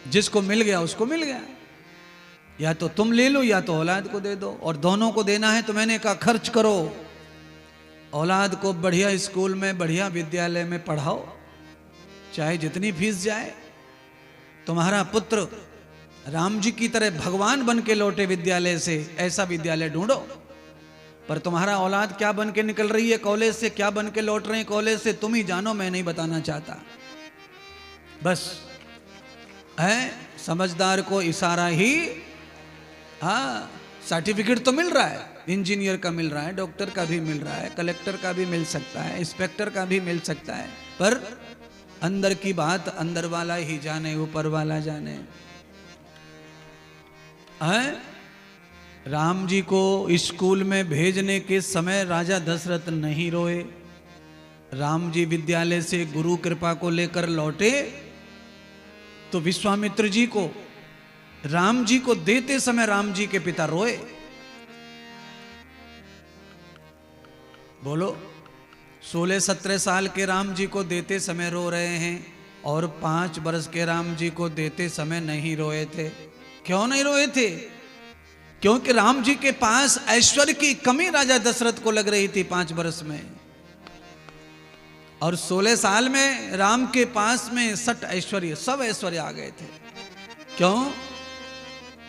जिसको मिल गया उसको मिल गया, या तो तुम ले लो या तो औलाद को दे दो, और दोनों को देना है तो मैंने कहा खर्च करो, औलाद को बढ़िया स्कूल में बढ़िया विद्यालय में पढ़ाओ, चाहे जितनी फीस जाए। तुम्हारा पुत्र राम जी की तरह भगवान बन के लौटे विद्यालय से, ऐसा विद्यालय ढूंढो। पर तुम्हारा औलाद क्या बन के निकल रही है कॉलेज से, क्या बन के लौट रहे हैं कॉलेज से, तुम ही जानो, मैं नहीं बताना चाहता। बस है, समझदार को इशारा ही। हाँ, सर्टिफिकेट तो मिल रहा है, इंजीनियर का मिल रहा है, डॉक्टर का भी मिल रहा है, कलेक्टर का भी मिल सकता है, इंस्पेक्टर का भी मिल सकता है, पर अंदर की बात अंदर वाला ही जाने, ऊपर वाला जाने। है, राम जी को स्कूल में भेजने के समय राजा दशरथ नहीं रोए। राम जी विद्यालय से गुरु कृपा को लेकर लौटे तो विश्वामित्र जी को, राम जी को देते समय राम जी के पिता रोए। बोलो, 16-17 साल के राम जी को देते समय रो रहे हैं, और 5 वर्ष के राम जी को देते समय नहीं रोए थे। क्यों नहीं रोए थे? क्योंकि राम जी के पास ऐश्वर्य की कमी राजा दशरथ को लग रही थी 5 वर्ष में, और 16 साल में राम के पास में सट ऐश्वर्य, सब ऐश्वर्य आ गए थे। क्यों?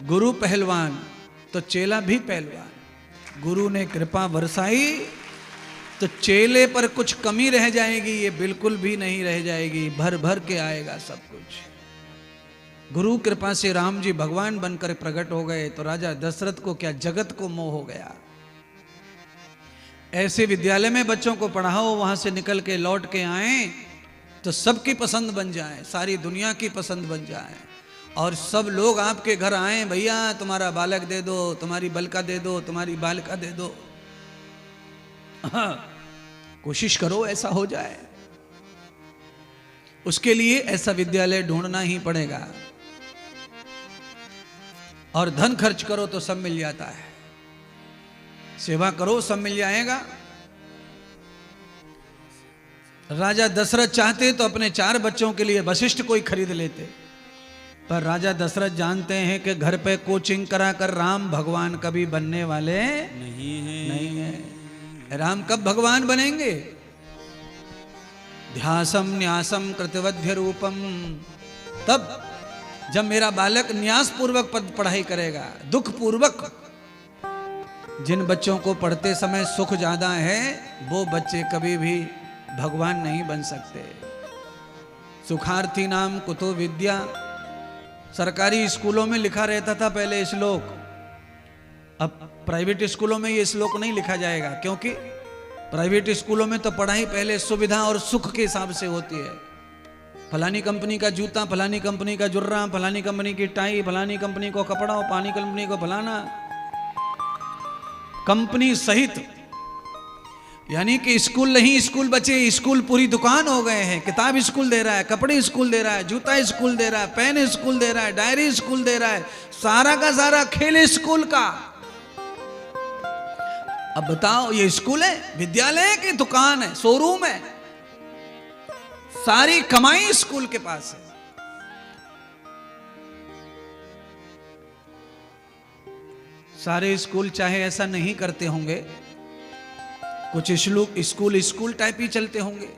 गुरु पहलवान तो चेला भी पहलवान। गुरु ने कृपा बरसाई तो चेले पर कुछ कमी रह जाएगी? ये बिल्कुल भी नहीं रह जाएगी, भर भर के आएगा सब कुछ। गुरु कृपा से राम जी भगवान बनकर प्रकट हो गए तो राजा दशरथ को क्या, जगत को मोह हो गया। ऐसे विद्यालय में बच्चों को पढ़ाओ, वहां से निकल के लौट के आए तो सबकी पसंद बन जाए, सारी दुनिया की पसंद बन जाए, और सब लोग आपके घर आए, भैया तुम्हारा बालक दे दो, तुम्हारी बलका दे दो, तुम्हारी बालिका दे दो। हाँ, कोशिश करो ऐसा हो जाए। उसके लिए ऐसा विद्यालय ढूंढना ही पड़ेगा, और धन खर्च करो तो सब मिल जाता है, सेवा करो सब मिल जाएगा। राजा दशरथ चाहते तो अपने 4 बच्चों के लिए वशिष्ठ कोई खरीद लेते, पर राजा दशरथ जानते हैं कि घर पे कोचिंग कराकर राम भगवान कभी बनने वाले नहीं है। राम कब भगवान बनेंगे? ध्यासम न्यासम कृतवध्य रूपम, तब जब मेरा बालक न्यास पूर्वक पढ़ाई करेगा, दुख पूर्वक। जिन बच्चों को पढ़ते समय सुख ज्यादा है, वो बच्चे कभी भी भगवान नहीं बन सकते। सुखार्थी नाम कुतो विद्या, सरकारी स्कूलों में लिखा रहता था पहले श्लोक, अब प्राइवेट स्कूलों में ये श्लोक नहीं लिखा जाएगा, क्योंकि प्राइवेट स्कूलों में तो पढ़ाई पहले सुविधा और सुख के हिसाब से होती है। फलानी कंपनी का जूता, फलानी कंपनी का जुर्रा, फलानी कंपनी की टाई, फलानी कंपनी को कपड़ा, पानी कंपनी को फलाना, कंपनी सहित। यानी कि स्कूल नहीं स्कूल बचे, स्कूल पूरी दुकान हो गए हैं। किताब स्कूल दे रहा है, कपड़े स्कूल दे रहा है, जूता स्कूल दे रहा है, पेन स्कूल दे रहा है, डायरी स्कूल दे रहा है, सारा का सारा खेल स्कूल का। अब बताओ, ये स्कूल है, विद्यालय की दुकान है, शोरूम है, सारी कमाई स्कूल के पास है। सारे स्कूल चाहे ऐसा नहीं करते होंगे, कुछ स्कूल टाइप ही चलते होंगे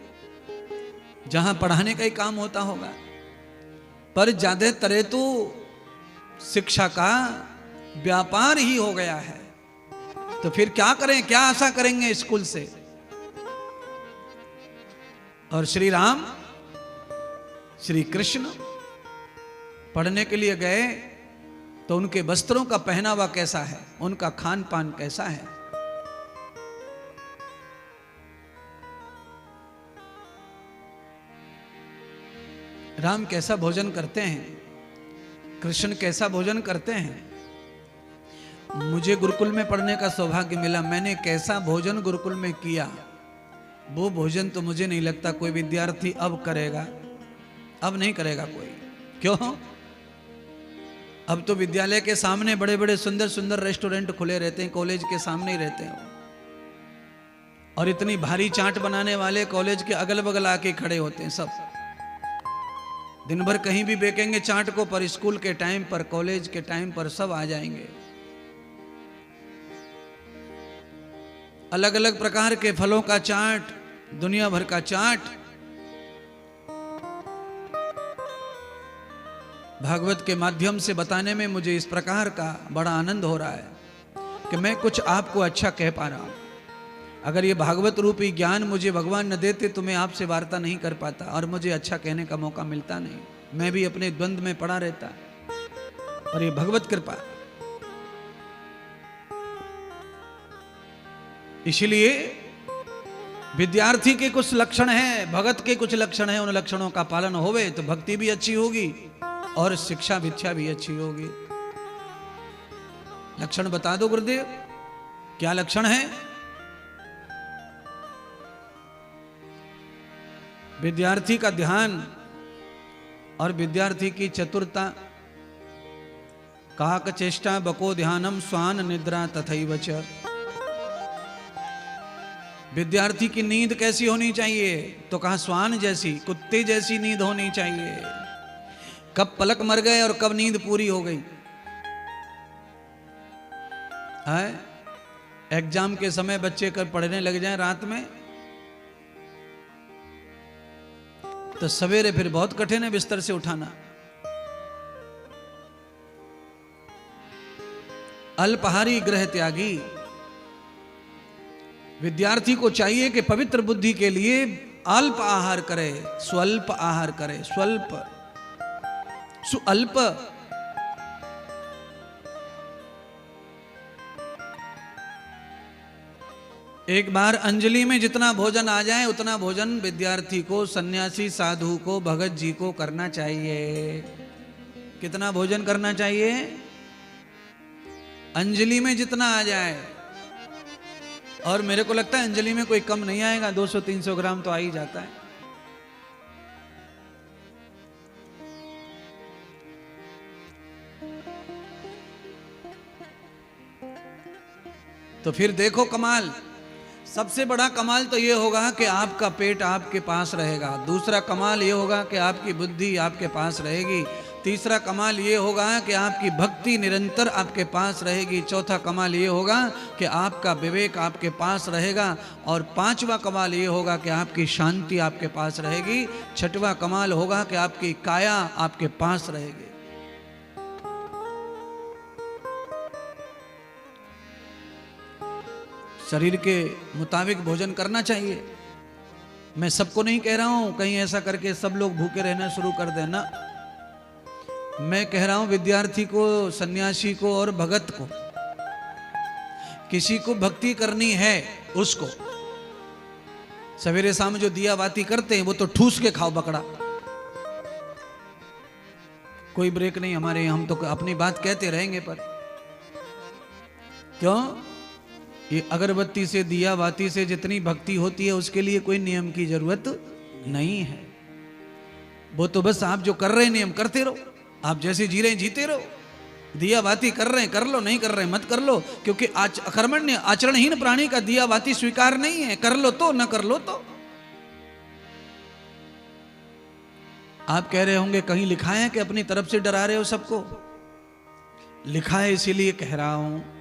जहां पढ़ाने का ही काम होता होगा, पर ज्यादातर तो शिक्षा का व्यापार ही हो गया है। तो फिर क्या करें, क्या आशा करेंगे स्कूल से? और श्री राम, श्री कृष्ण पढ़ने के लिए गए तो उनके वस्त्रों का पहनावा कैसा है, उनका खान पान कैसा है? राम कैसा भोजन करते हैं, कृष्ण कैसा भोजन करते हैं? मुझे गुरुकुल में पढ़ने का सौभाग्य मिला, मैंने कैसा भोजन गुरुकुल में किया, वो भोजन तो मुझे नहीं लगता कोई विद्यार्थी अब करेगा, अब नहीं करेगा कोई। क्यों? अब तो विद्यालय के सामने बड़े बड़े सुंदर सुंदर रेस्टोरेंट खुले रहते हैं, कॉलेज के सामने ही रहते हैं, और इतनी भारी चाट बनाने वाले कॉलेज के अगल बगल आके खड़े होते हैं सब। दिन भर कहीं भी बेचेंगे चाट को, पर स्कूल के टाइम पर, कॉलेज के टाइम पर सब आ जाएंगे। अलग अलग प्रकार के फलों का चाट, दुनिया भर का चाट। भागवत के माध्यम से बताने में मुझे इस प्रकार का बड़ा आनंद हो रहा है कि मैं कुछ आपको अच्छा कह पा रहा हूं। अगर ये भागवत रूपी ज्ञान मुझे भगवान न देते तो मैं आपसे वार्ता नहीं कर पाता और मुझे अच्छा कहने का मौका मिलता नहीं। मैं भी अपने द्वंद्व में पड़ा रहता, और ये भगवत कृपा। इसलिए विद्यार्थी के कुछ लक्षण हैं, भगत के कुछ लक्षण हैं, उन लक्षणों का पालन होवे तो भक्ति भी अच्छी होगी और शिक्षा भिक्षा भी अच्छी होगी। लक्षण बता दो गुरुदेव, क्या लक्षण है? विद्यार्थी का ध्यान और विद्यार्थी की चतुरता। काक चेष्टा बको ध्यानम स्वान निद्रा तथैव च। विद्यार्थी की नींद कैसी होनी चाहिए? तो कहा स्वान जैसी, कुत्ते जैसी नींद होनी चाहिए। कब पलक मर गए और कब नींद पूरी हो गई है। एग्जाम के समय बच्चे कब पढ़ने लग जाएं रात में, तो सवेरे फिर बहुत कठिन है बिस्तर से उठाना। अल्पहारी ग्रह त्यागी। विद्यार्थी को चाहिए कि पवित्र बुद्धि के लिए अल्प आहार करे, स्वल्प आहार करे। स्वल्प सुअल्प। एक बार अंजलि में जितना भोजन आ जाए उतना भोजन विद्यार्थी को, सन्यासी साधु को, भगत जी को करना चाहिए। कितना भोजन करना चाहिए? अंजलि में जितना आ जाए। और मेरे को लगता है अंजलि में कोई कम नहीं आएगा, 200-300 ग्राम तो आ ही जाता है। तो फिर देखो कमाल। सबसे बड़ा कमाल तो ये होगा कि आपका पेट आपके पास रहेगा। दूसरा कमाल ये होगा कि आपकी बुद्धि आपके पास रहेगी। तीसरा कमाल ये होगा कि आपकी भक्ति निरंतर आपके पास रहेगी। चौथा कमाल ये होगा कि आपका विवेक आपके पास रहेगा। और पांचवा कमाल ये होगा कि आपकी शांति आपके पास रहेगी। छठवां कमाल होगा कि आपकी काया आपके पास रहेगी। शरीर के मुताबिक भोजन करना चाहिए। मैं सबको नहीं कह रहा हूं कहीं ऐसा करके सब लोग भूखे रहना शुरू कर देना। मैं कह रहा हूं विद्यार्थी को, सन्यासी को और भगत को, किसी को भक्ति करनी है उसको सवेरे शाम जो दिया बाती करते हैं वो तो ठूस के खाओ बकड़ा। कोई ब्रेक नहीं हमारे, हम तो अपनी बात कहते रहेंगे। पर क्यों? ये अगरबत्ती से, दिया बाती से जितनी भक्ति होती है उसके लिए कोई नियम की जरूरत नहीं है। वो तो बस आप जो कर रहे हैं नियम करते रहो, आप जैसे जी रहे हैं जीते रहो। दिया बाती कर रहे हैं कर लो, नहीं कर रहे हैं मत कर लो, क्योंकि अकर्मण्य आचरणहीन प्राणी का दिया बाती स्वीकार नहीं है। कर लो तो, न कर लो तो। आप कह रहे होंगे कहीं लिखा है कि अपनी तरफ से डरा रहे हो सबको? लिखा है इसीलिए कह रहा हूं।